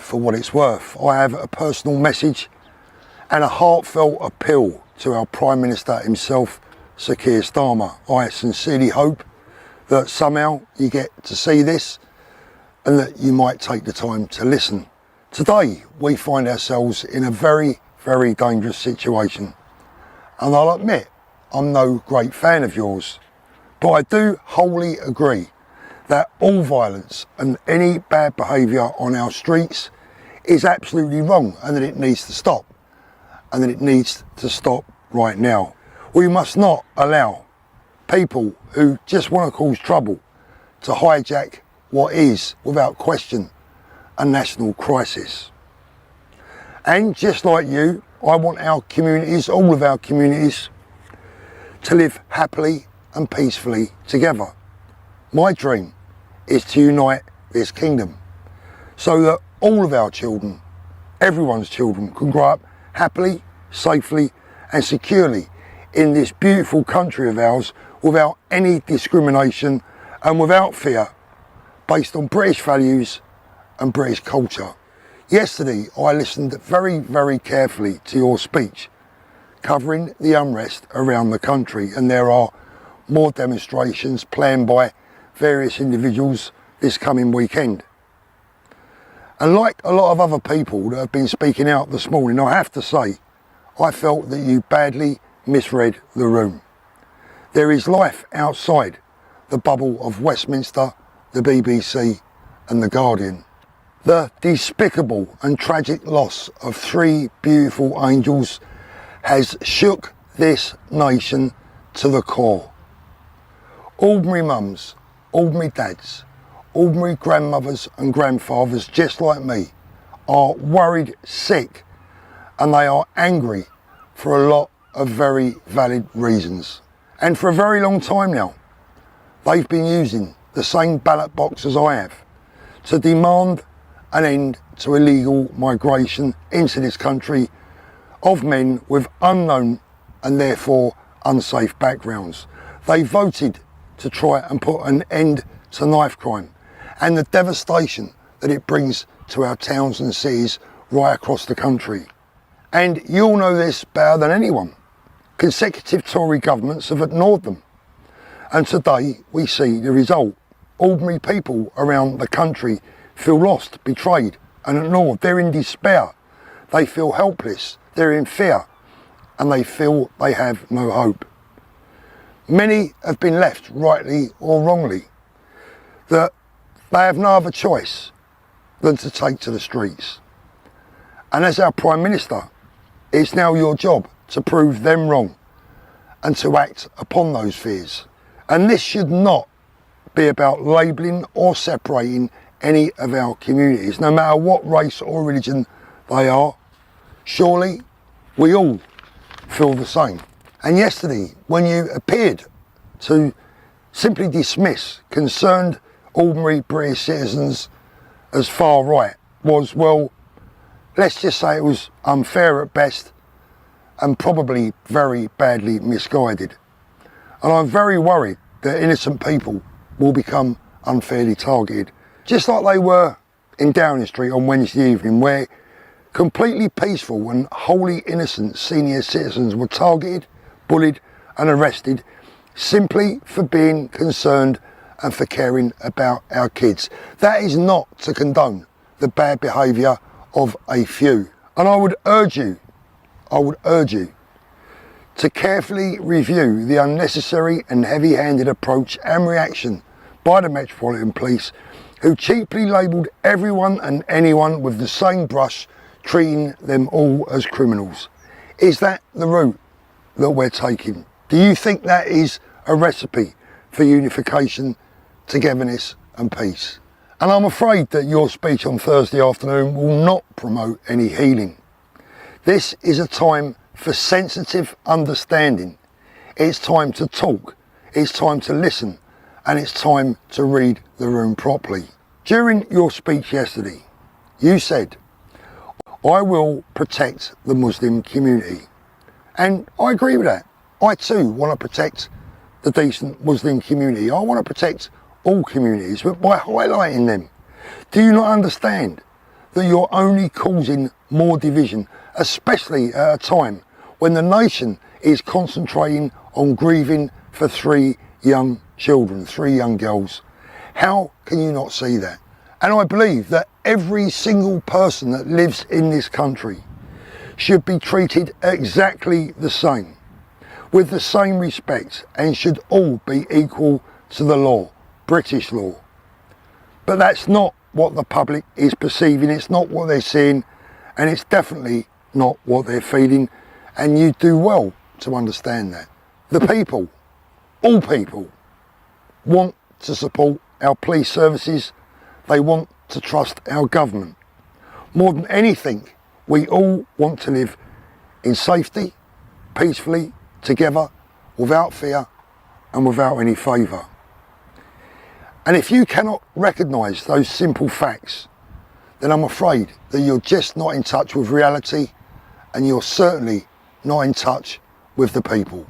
for what it's worth. I have a personal message and a heartfelt appeal to our Prime Minister himself, Sir Keir Starmer. I sincerely hope that somehow you get to see this and that you might take the time to listen. Today we find ourselves in a very, very dangerous situation, and I'll admit I'm no great fan of yours, but I do wholly agree that all violence and any bad behaviour on our streets is absolutely wrong, and that it needs to stop, and that it needs to stop right now. We must not allow people who just want to cause trouble to hijack what is, without question, a national crisis. And just like you, I want our communities, all of our communities, to live happily and peacefully together. My dream is to unite this kingdom so that all of our children, everyone's children, can grow up happily, safely and securely in this beautiful country of ours without any discrimination and without fear, based on British values and British culture. Yesterday I listened very, very carefully to your speech covering the unrest around the country, and there are more demonstrations planned by various individuals this coming weekend. And like a lot of other people that have been speaking out this morning, I have to say, I felt that you badly misread the room. There is life outside the bubble of Westminster, the BBC and the Guardian. The despicable and tragic loss of 3 beautiful angels has shook this nation to the core. Ordinary mums, ordinary dads, ordinary grandmothers and grandfathers just like me are worried sick, and they are angry for a lot of very valid reasons. And for a very long time now they've been using the same ballot box as I have to demand an end to illegal migration into this country of men with unknown and therefore unsafe backgrounds. They voted to try and put an end to knife crime and the devastation that it brings to our towns and cities right across the country. And you all know this better than anyone. Consecutive Tory governments have ignored them. And today we see the result. Ordinary people around the country feel lost, betrayed and ignored. They're in despair. They feel helpless. They're in fear. And they feel they have no hope. Many have been left, rightly or wrongly, that they have no other choice than to take to the streets. And as our Prime Minister, it's now your job to prove them wrong and to act upon those fears. And this should not be about labelling or separating any of our communities, no matter what race or religion they are. Surely we all feel the same. And yesterday, when you appeared to simply dismiss concerned ordinary British citizens as far right, was, well, let's just say it was unfair at best and probably very badly misguided. And I'm very worried that innocent people will become unfairly targeted, just like they were in Downing Street on Wednesday evening, where completely peaceful and wholly innocent senior citizens were targeted, bullied and arrested simply for being concerned and for caring about our kids. That is not to condone the bad behaviour of a few. And I would urge you to carefully review the unnecessary and heavy-handed approach and reaction by the Metropolitan Police, who cheaply labelled everyone and anyone with the same brush, treating them all as criminals. Is that the route that we're taking? Do you think that is a recipe for unification, togetherness and peace? And I'm afraid that your speech on Thursday afternoon will not promote any healing. This is a time for sensitive understanding. It's time to talk, it's time to listen, and it's time to read the room properly. During your speech yesterday, you said, "I will protect the Muslim community." And I agree with that. I too want to protect the decent Muslim community. I want to protect all communities, but by highlighting them. Do you not understand that you're only causing more division, especially at a time when the nation is concentrating on grieving for 3 young children, 3 young girls. How can you not see that? And I believe that every single person that lives in this country should be treated exactly the same, with the same respect, and should all be equal to the law, British law. But that's not what the public is perceiving, it's not what they're seeing, and it's definitely not what they're feeling, and you do well to understand that. The people, all people, want to support our police services, they want to trust our government. More than anything, we all want to live in safety, peacefully, together, without fear and without any favour. And if you cannot recognise those simple facts, then I'm afraid that you're just not in touch with reality, and you're certainly not in touch with the people.